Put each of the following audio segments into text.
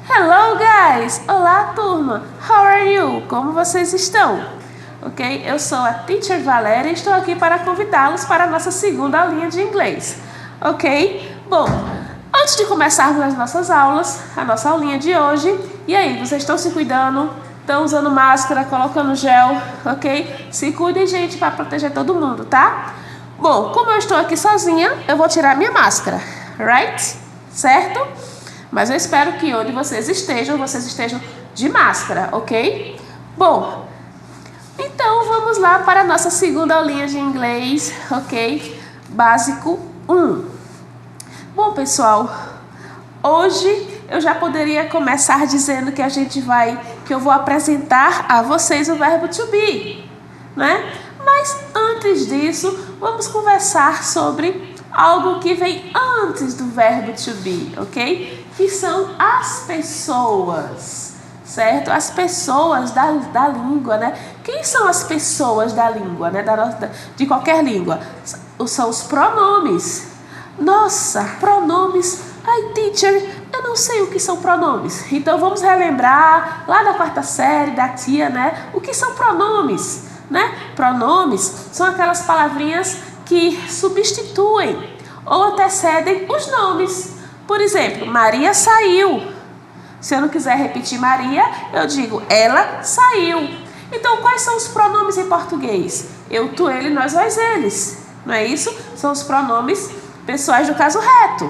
Hello guys! Olá turma! How are you? Como vocês estão? Ok? Eu sou a Teacher Valéria e estou aqui para convidá-los para a nossa segunda aulinha de inglês. Ok? Bom, antes de começarmos as nossas aulas, a nossa aulinha de hoje, e aí, vocês estão se cuidando? Estão usando máscara, colocando gel, ok? Se cuidem, gente, para proteger todo mundo, tá? Bom, como eu estou aqui sozinha, eu vou tirar minha máscara, right? Certo? Mas eu espero que onde vocês estejam de máscara, ok? Bom, então vamos lá para a nossa segunda aulinha de inglês, ok? Básico 1. Bom, pessoal, hoje eu já poderia começar dizendo que eu vou apresentar a vocês o verbo to be, né? Mas antes disso, vamos conversar sobre algo que vem antes do verbo to be, ok? Que são as pessoas, certo? As pessoas da língua, né? Quem são as pessoas da língua, né? De qualquer língua? São os pronomes. Nossa, pronomes. Ai, teacher, eu não sei o que são pronomes. Então, vamos relembrar lá da quarta série, da tia, né? O que são pronomes, né? Pronomes são aquelas palavrinhas que substituem ou antecedem os nomes. Por exemplo, Maria saiu. Se eu não quiser repetir Maria, eu digo ela saiu. Então, quais são os pronomes em português? Eu, tu, ele, nós, vós, eles. Não é isso? São os pronomes pessoais do caso reto.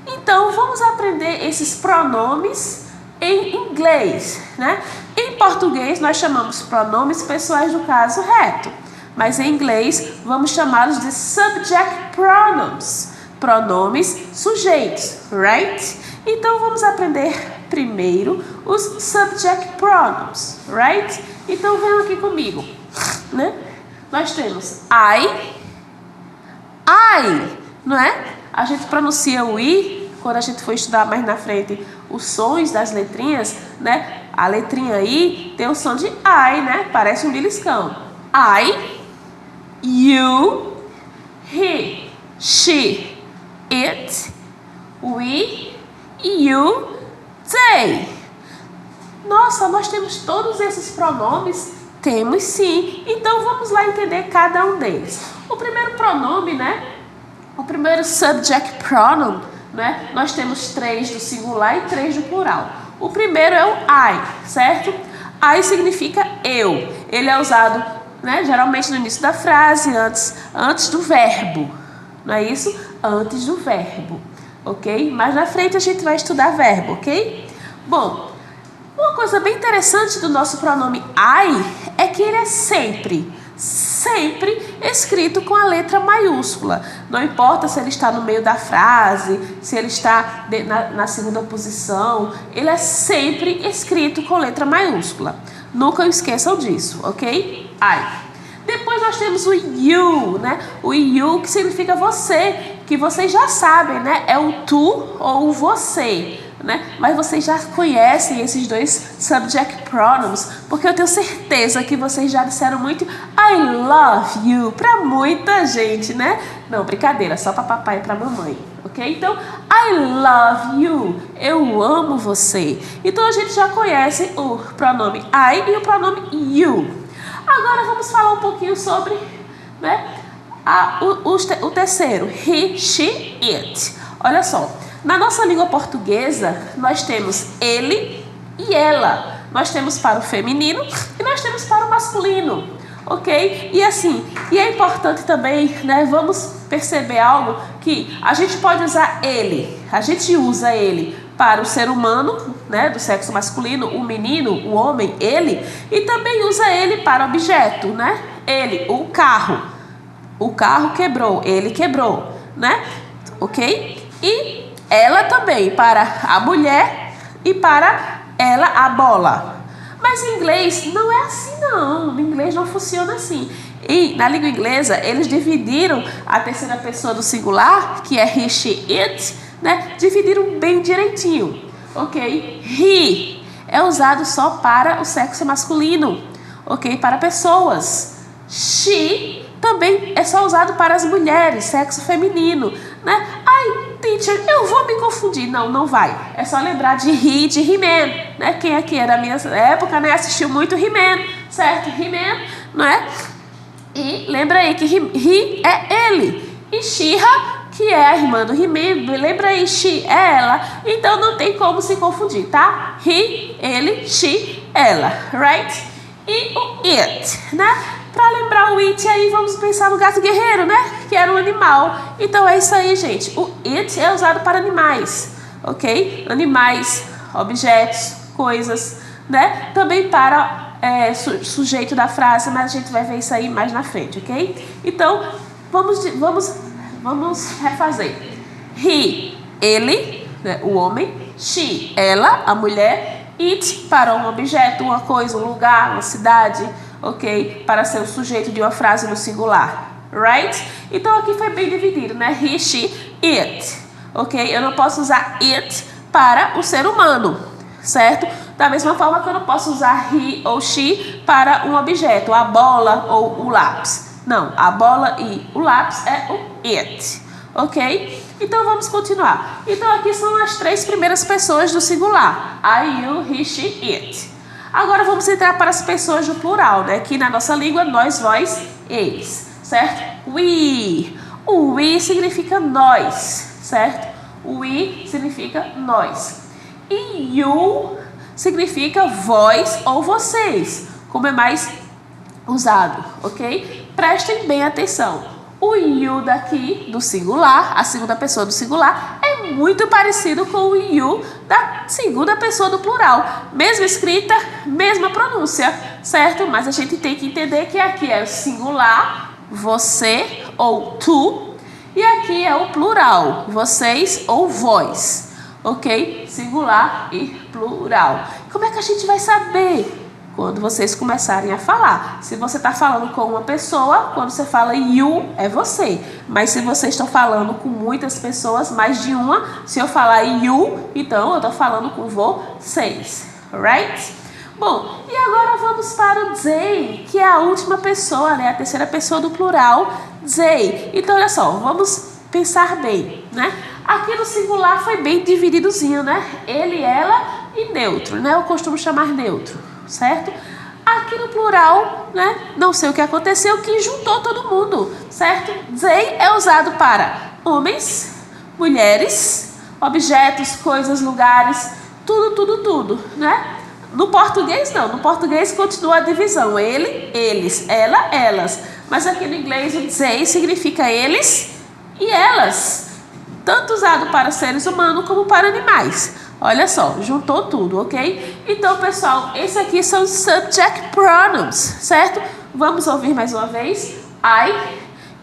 Então, vamos aprender esses pronomes em inglês, né? Em português, nós chamamos pronomes pessoais do caso reto. Mas em inglês, vamos chamá-los de subject pronouns. Pronomes sujeitos, right? Então, vamos aprender primeiro os subject pronouns, right? Então, venham aqui comigo, né? Nós temos I, não é? A gente pronuncia o I, quando a gente for estudar mais na frente os sons das letrinhas, né? A letrinha I tem o som de I, né? Parece um beliscão. I, you, he, she, it, we, you, they. Nossa, nós temos todos esses pronomes? Temos sim. Então vamos lá entender cada um deles. O primeiro pronome, né? O primeiro subject pronoun, né? Nós temos 3 do singular e 3 do plural. O primeiro é o I, certo? I significa eu. Ele é usado, né, geralmente no início da frase, antes do verbo. Não é isso? Antes do verbo, ok? Mais na frente a gente vai estudar verbo, ok? Bom, uma coisa bem interessante do nosso pronome I é que ele é sempre escrito com a letra maiúscula. Não importa se ele está no meio da frase, se ele está na segunda posição, ele é sempre escrito com letra maiúscula. Nunca esqueçam disso, ok? I. Depois nós temos o you, né? O you que significa você, que vocês já sabem, né? É o tu ou o você, né? Mas vocês já conhecem esses dois subject pronouns, porque eu tenho certeza que vocês já disseram muito I love you para muita gente, né? Não, brincadeira, só para papai e para mamãe, ok? Então, I love you, eu amo você. Então, a gente já conhece o pronome I e o pronome you. Agora vamos falar um pouquinho sobre, né, o terceiro, he, she, it. Olha só, na nossa língua portuguesa, nós temos ele e ela. Nós temos para o feminino e nós temos para o masculino, ok? E assim, e é importante também, né, vamos perceber algo que a gente pode usar ele, a gente usa ele para o ser humano, né, do sexo masculino, o menino, o homem, ele, e também usa ele para objeto, né? Ele, o carro quebrou, ele quebrou, né? Ok? E ela também, para a mulher e para ela, a bola. Mas em inglês não é assim não, no inglês não funciona assim. E na língua inglesa, eles dividiram a terceira pessoa do singular, que é he, she, it, né? Dividiram bem direitinho, ok? He é usado só para o sexo masculino, ok? Para pessoas. She também é só usado para as mulheres, sexo feminino, né? Ai, Teacher, eu vou me confundir. Não, não vai. É só lembrar de He, de He-Man, né? Quem aqui era da minha época, né, assistiu muito He-Man, certo? He-Man, não é? E lembra aí que He é ele. E She-Ra, que é a irmã do He-Man, lembra aí, She é ela. Então não tem como se confundir, tá? He, ele, She, ela, right? E o It, né? Para lembrar o It aí, vamos pensar no gato guerreiro, né? Que era um animal. Então é isso aí, gente. O It é usado para animais, ok? Animais, objetos, coisas, né? Também para sujeito da frase, mas a gente vai ver isso aí mais na frente, ok? Então, vamos refazer. He, ele, né, o homem. She, ela, a mulher. It, para um objeto, uma coisa, um lugar, uma cidade, ok? Para ser o sujeito de uma frase no singular, right? Então aqui foi bem dividido, né? He, she, it, ok? Eu não posso usar it para o ser humano, certo? Da mesma forma que eu não posso usar he ou she para um objeto, a bola ou o lápis. Não, a bola e o lápis é o it, ok? Então vamos continuar. Então aqui são as 3 primeiras pessoas do singular. I, you, he, she, it. Agora vamos entrar para as pessoas do plural, né? Que na nossa língua, nós, vós, eles, certo? We. O we significa nós, certo? O we significa nós. E you significa vós ou vocês, como é mais usado, ok? Prestem bem atenção. O you daqui do singular, a segunda pessoa do singular, é muito parecido com o you da segunda pessoa do plural. Mesma escrita, mesma pronúncia, certo? Mas a gente tem que entender que aqui é o singular, você ou tu, e aqui é o plural, vocês ou vós, ok? Singular e plural. Como é que a gente vai saber? Quando vocês começarem a falar. Se você está falando com uma pessoa, quando você fala you, é você. Mas se vocês estão falando com muitas pessoas, mais de uma, se eu falar you, então eu estou falando com vocês. Right? Bom, e agora vamos para o they, que é a última pessoa, né? A terceira pessoa do plural, they. Então, olha só, vamos pensar bem, né? Aqui no singular foi bem divididozinho, né? Ele, ela e neutro, né? Eu costumo chamar neutro. Certo? Aqui no plural, né? Não sei o que aconteceu, que juntou todo mundo, certo? They é usado para homens, mulheres, objetos, coisas, lugares, tudo, né? No português não, no português continua a divisão, ele, eles, ela, elas. Mas aqui no inglês o they significa eles e elas, tanto usado para seres humanos como para animais. Olha só, juntou tudo, ok? Então, pessoal, esse aqui são os subject pronouns, certo? Vamos ouvir mais uma vez. I,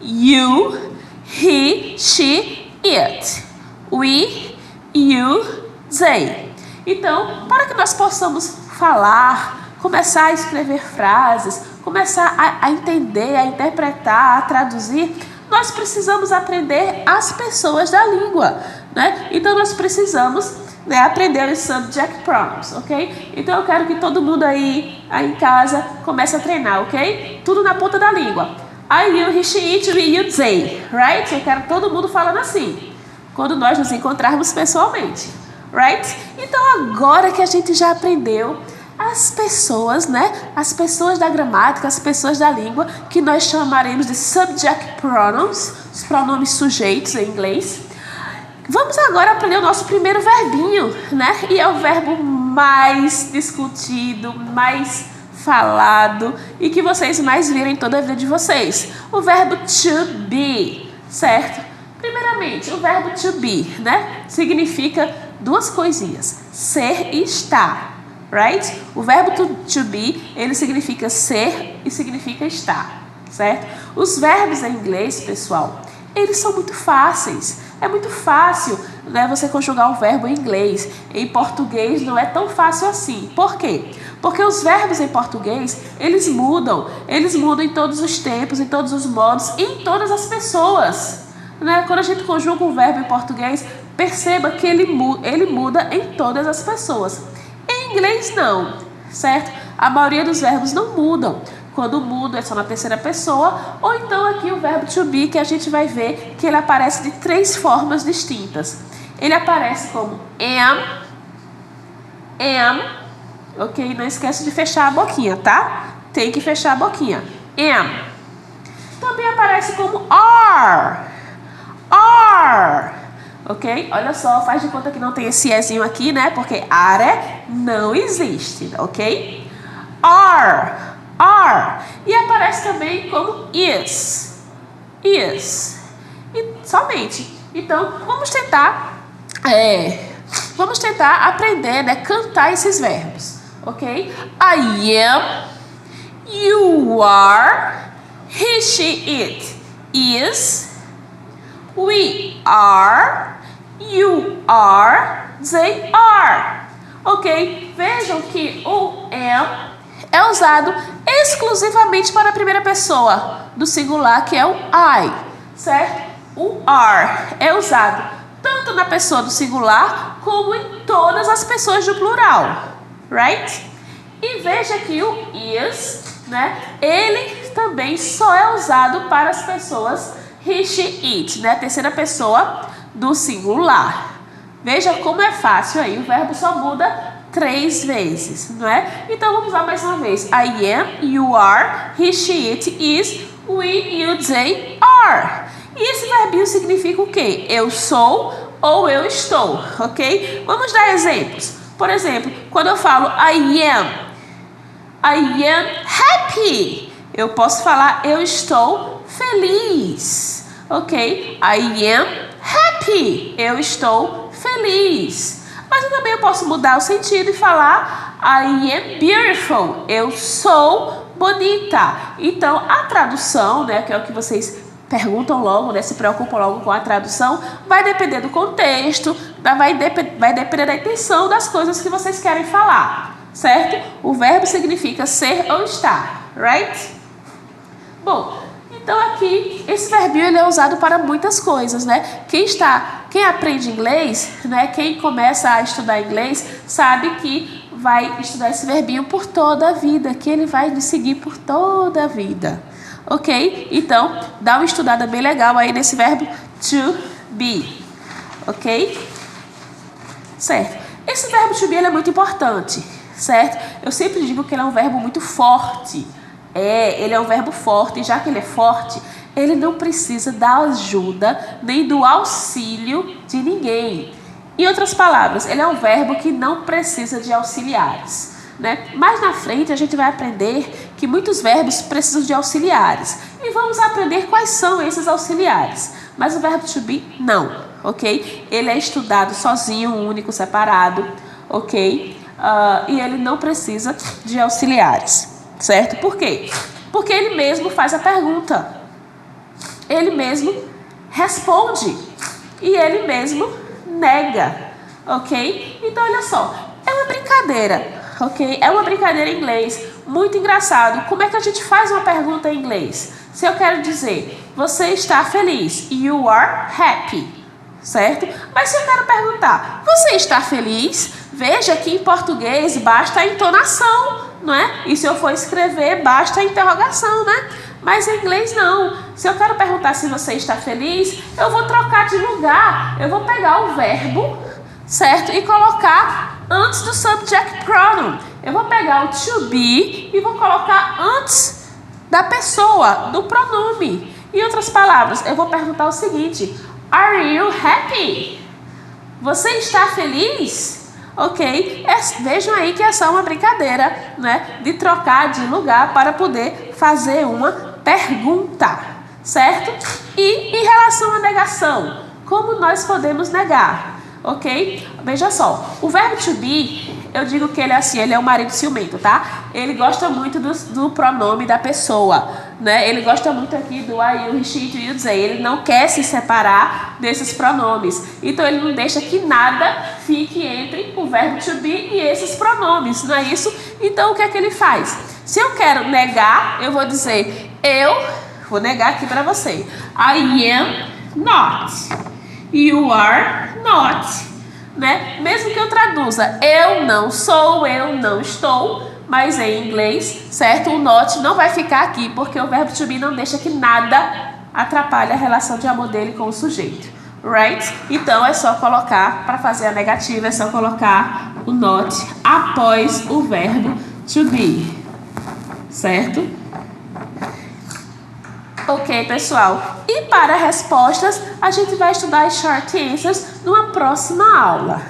you, he, she, it. We, you, they. Então, para que nós possamos falar, começar a escrever frases, começar a entender, a interpretar, a traduzir, nós precisamos aprender as pessoas da língua, né? Então, nós precisamos aprender os subject pronouns, ok? Então eu quero que todo mundo aí em casa comece a treinar, ok? Tudo na ponta da língua. I, you, he, she, it, we, you, they, right? Eu quero todo mundo falando assim, quando nós nos encontrarmos pessoalmente, right? Então agora que a gente já aprendeu as pessoas, né? As pessoas da gramática, as pessoas da língua, que nós chamaremos de subject pronouns, os pronomes sujeitos em inglês. Vamos agora aprender o nosso primeiro verbinho, né? E é o verbo mais discutido, mais falado e que vocês mais viram em toda a vida de vocês. O verbo to be, certo? Primeiramente, o verbo to be, né? Significa duas coisinhas, ser e estar, right? O verbo to be, ele significa ser e significa estar, certo? Os verbos em inglês, pessoal, eles são muito fáceis. É muito fácil, né, você conjugar um verbo em inglês. Em português não é tão fácil assim. Por quê? Porque os verbos em português, eles mudam em todos os tempos, em todos os modos, e em todas as pessoas. Né? Quando a gente conjuga um verbo em português, perceba que ele muda em todas as pessoas. Em inglês não, certo? A maioria dos verbos não mudam. quando mudo é só na terceira pessoa, ou então aqui o verbo to be, que a gente vai ver que ele aparece de 3 formas distintas. Ele aparece como am, ok? Não esquece de fechar a boquinha, tá? Tem que fechar a boquinha. Am. Também aparece como are, ok? Olha só, faz de conta que não tem esse ezinho aqui, né? Porque are não existe, ok? Are. E aparece também como is. E somente. Então, vamos tentar aprender, né? Cantar esses verbos, ok? I am, you are, he, she, it is, we are, you are, they are. Ok? Vejam que o am é usado exclusivamente para a primeira pessoa do singular, que é o I, certo? O are é usado tanto na pessoa do singular como em todas as pessoas do plural, right? E veja que o is, né? Ele também só é usado para as pessoas he, she, it, né? Terceira pessoa do singular. Veja como é fácil aí, o verbo só muda 3 vezes, não é? Então vamos lá mais uma vez. I am, you are, he, she, it is, we, you, they are. E esse verbinho significa o quê? Eu sou ou eu estou, ok? Vamos dar exemplos. Por exemplo, quando eu falo I am happy, eu posso falar eu estou feliz, ok? I am happy, eu estou feliz. Mas eu também posso mudar o sentido e falar I am beautiful, eu sou bonita. Então a tradução, né, que é o que vocês perguntam logo, né, se preocupam logo com a tradução, vai depender do contexto, vai depender da intenção das coisas que vocês querem falar, certo? O verbo significa ser ou estar, right? Bom, então aqui, esse verbinho ele é usado para muitas coisas, né? Quem aprende inglês, né? Quem começa a estudar inglês, sabe que vai estudar esse verbinho por toda a vida, que ele vai lhe seguir por toda a vida, ok? Então, dá uma estudada bem legal aí nesse verbo to be, ok? Certo. Esse verbo to be ele é muito importante, certo? Eu sempre digo que ele é um verbo muito forte. Ele é um verbo forte, e já que ele é forte, ele não precisa da ajuda nem do auxílio de ninguém. Em outras palavras, ele é um verbo que não precisa de auxiliares, né? Mais na frente a gente vai aprender que muitos verbos precisam de auxiliares. E vamos aprender quais são esses auxiliares. Mas o verbo to be, não, ok? Ele é estudado sozinho, único, separado, ok? E ele não precisa de auxiliares. Certo? Por quê? Porque ele mesmo faz a pergunta. Ele mesmo responde. E ele mesmo nega. Ok? Então, olha só. É uma brincadeira. Ok? É uma brincadeira em inglês. Muito engraçado. Como é que a gente faz uma pergunta em inglês? Se eu quero dizer, você está feliz? You are happy. Certo? Mas se eu quero perguntar, você está feliz? Veja que em português basta a entonação, não é? E se eu for escrever, basta a interrogação, né? Mas em inglês não. Se eu quero perguntar se você está feliz, eu vou trocar de lugar. Eu vou pegar o verbo, certo? E colocar antes do subject pronoun. Eu vou pegar o to be e vou colocar antes da pessoa, do pronome. Em outras palavras, eu vou perguntar o seguinte: Are you happy? Você está feliz? Ok? Vejam aí que é só uma brincadeira, né? De trocar de lugar para poder fazer uma pergunta, certo? E em relação à negação, como nós podemos negar? Ok? Veja só, o verbo to be, eu digo que ele é assim, ele é um marido ciumento, tá? Ele gosta muito do pronome da pessoa, né? Ele gosta muito aqui do I, you, he, she, it, you, they. Ele não quer se separar desses pronomes. Então, ele não deixa que nada fique entre o verbo to be e esses pronomes, não é isso? Então, o que é que ele faz? Se eu quero negar, eu vou dizer, vou negar aqui para você. I am not. You are not. Né? Mesmo que eu traduza, eu não sou, eu não estou, mas em inglês, certo? O not não vai ficar aqui, porque o verbo to be não deixa que nada atrapalhe a relação de amor dele com o sujeito. Right? Então é só colocar, para fazer a negativa, é só colocar o not após o verbo to be. Certo? Ok, pessoal. E para respostas, a gente vai estudar as short answers numa próxima aula.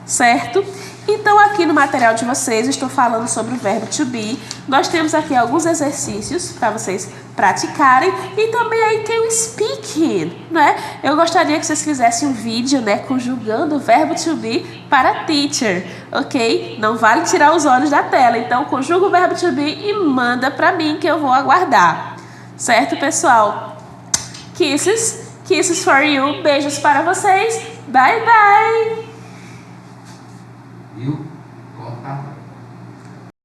Certo? Então aqui no material de vocês, estou falando sobre o verbo to be. Nós temos aqui alguns exercícios para vocês praticarem. E também aí tem o speaking, né? Eu gostaria que vocês fizessem um vídeo, né, conjugando o verbo to be para teacher, ok? Não vale tirar os olhos da tela. Então conjuga o verbo to be e manda para mim que eu vou aguardar. Certo, pessoal? Kisses, kisses for you. Beijos para vocês. Bye, bye. Viu?